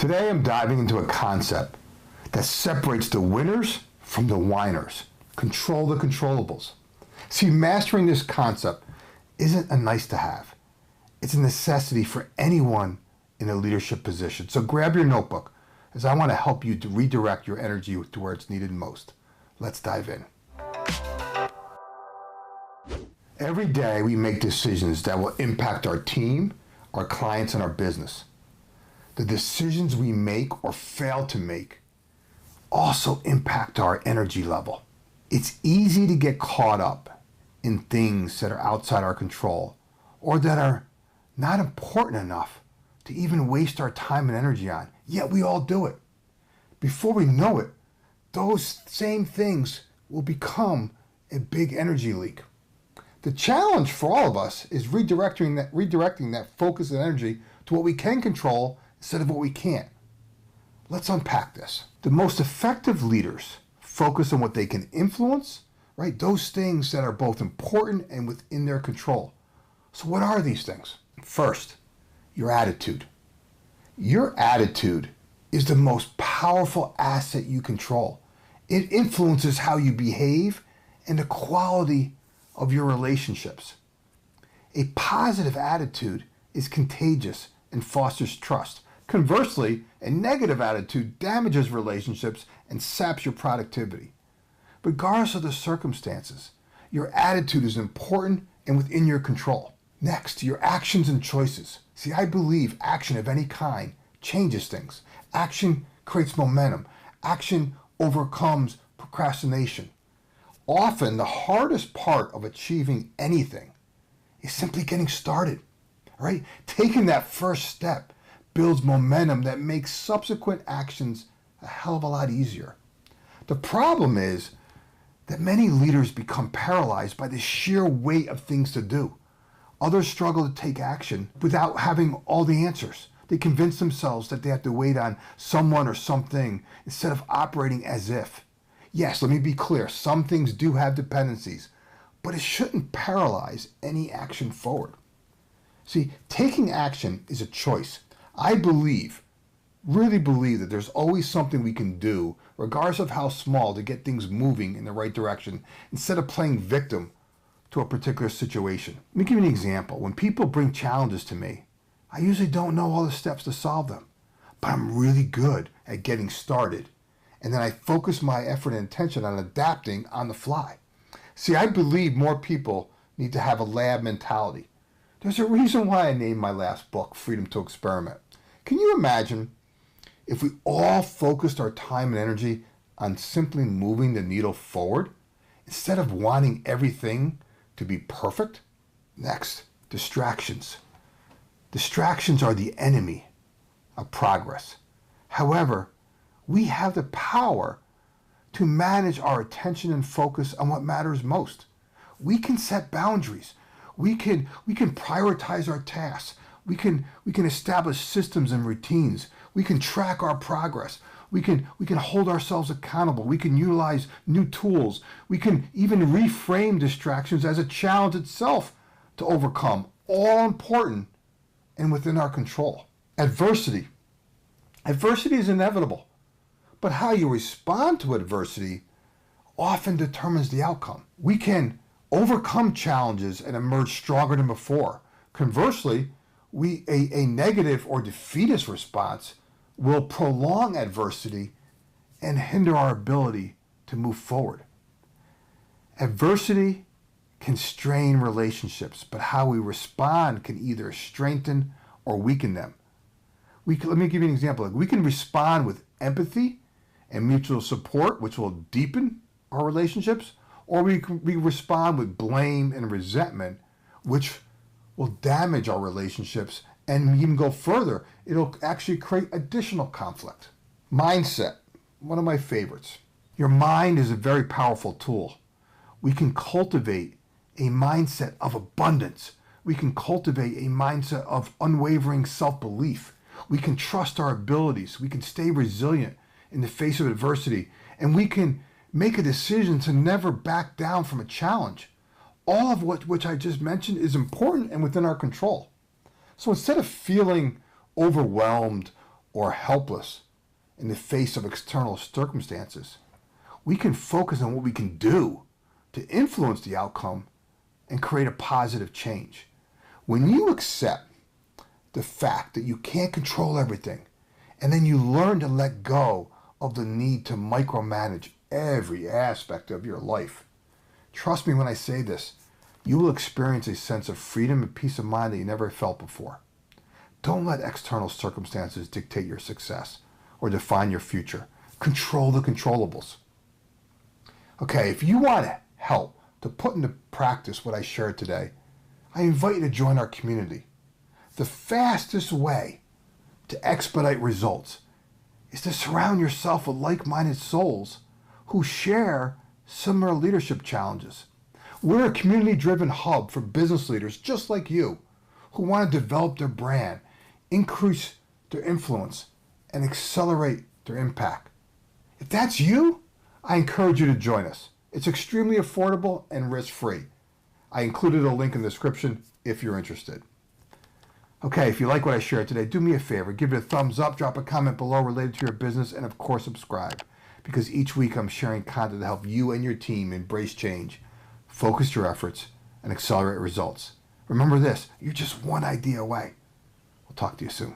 Today I'm diving into a concept that separates the winners from the whiners. Control the controllables. See, mastering this concept isn't a nice to have. It's a necessity for anyone in a leadership position. So grab your notebook, as I want to help you to redirect your energy to where it's needed most. Let's dive in. Every day we make decisions that will impact our team, our clients, and our business. The decisions we make or fail to make also impact our energy level. It's easy to get caught up in things that are outside our control or that are not important enough to even waste our time and energy on, yet we all do it. Before we know it, those same things will become a big energy leak. The challenge for all of us is redirecting that focus and energy to what we can control instead of what we can't. Let's unpack this. The most effective leaders focus on what they can influence, right? Those things that are both important and within their control. So what are these things? First, your attitude. Your attitude is the most powerful asset you control. It influences how you behave and the quality of your relationships. A positive attitude is contagious and fosters trust. Conversely, a negative attitude damages relationships and saps your productivity. Regardless of the circumstances, your attitude is important and within your control. Next, your actions and choices. See, I believe action of any kind changes things. Action creates momentum. Action overcomes procrastination. Often, the hardest part of achieving anything is simply getting started, right? Taking that first step builds momentum that makes subsequent actions a hell of a lot easier. The problem is that many leaders become paralyzed by the sheer weight of things to do. Others struggle to take action without having all the answers. They convince themselves that they have to wait on someone or something instead of operating as if. Yes, let me be clear, some things do have dependencies, but it shouldn't paralyze any action forward. See, taking action is a choice. I really believe that there's always something we can do, regardless of how small, to get things moving in the right direction instead of playing victim to a particular situation. Let me give you an example. When people bring challenges to me, I usually don't know all the steps to solve them, but I'm really good at getting started. And then I focus my effort and attention on adapting on the fly. See, I believe more people need to have a lab mentality. There's a reason why I named my last book, Freedom to Experiment. Can you imagine if we all focused our time and energy on simply moving the needle forward instead of wanting everything to be perfect? Next, distractions. Distractions are the enemy of progress. However, we have the power to manage our attention and focus on what matters most. We can set boundaries. We can prioritize our tasks. We can establish systems and routines. We can track our progress. We can hold ourselves accountable. We can utilize new tools. We can even reframe distractions as a challenge itself to overcome. All important and within our control. Adversity. Adversity is inevitable, but how you respond to adversity often determines the outcome. We can overcome challenges and emerge stronger than before. Conversely, a negative or defeatist response will prolong adversity and hinder our ability to move forward. Adversity can strain relationships, but how we respond can either strengthen or weaken them. Let me give you an example. We can respond with empathy and mutual support, which will deepen our relationships, or we respond with blame and resentment, which will damage our relationships and even go further. It'll actually create additional conflict. Mindset, one of my favorites. Your mind is a very powerful tool. We can cultivate a mindset of abundance. We can cultivate a mindset of unwavering self-belief. We can trust our abilities. We can stay resilient in the face of adversity. And we can make a decision to never back down from a challenge. All of which I just mentioned is important and within our control. So instead of feeling overwhelmed or helpless in the face of external circumstances, we can focus on what we can do to influence the outcome and create a positive change. When you accept the fact that you can't control everything, and then you learn to let go of the need to micromanage every aspect of your life, trust me when I say this, you will experience a sense of freedom and peace of mind that you never felt before. Don't let external circumstances dictate your success or define your future. Control the controllables. Okay, if you want help to put into practice what I shared today, I invite you to join our community. The fastest way to expedite results is to surround yourself with like-minded souls who share similar leadership challenges. We're a community-driven hub for business leaders just like you who want to develop their brand, increase their influence, and accelerate their impact. If that's you, I encourage you to join us. It's extremely affordable and risk-free. I included a link in the description if you're interested. Okay, if you like what I shared today, do me a favor. Give it a thumbs up, drop a comment below related to your business, and of course, subscribe. Because each week I'm sharing content to help you and your team embrace change, focus your efforts, and accelerate results. Remember this, you're just one idea away. We'll talk to you soon.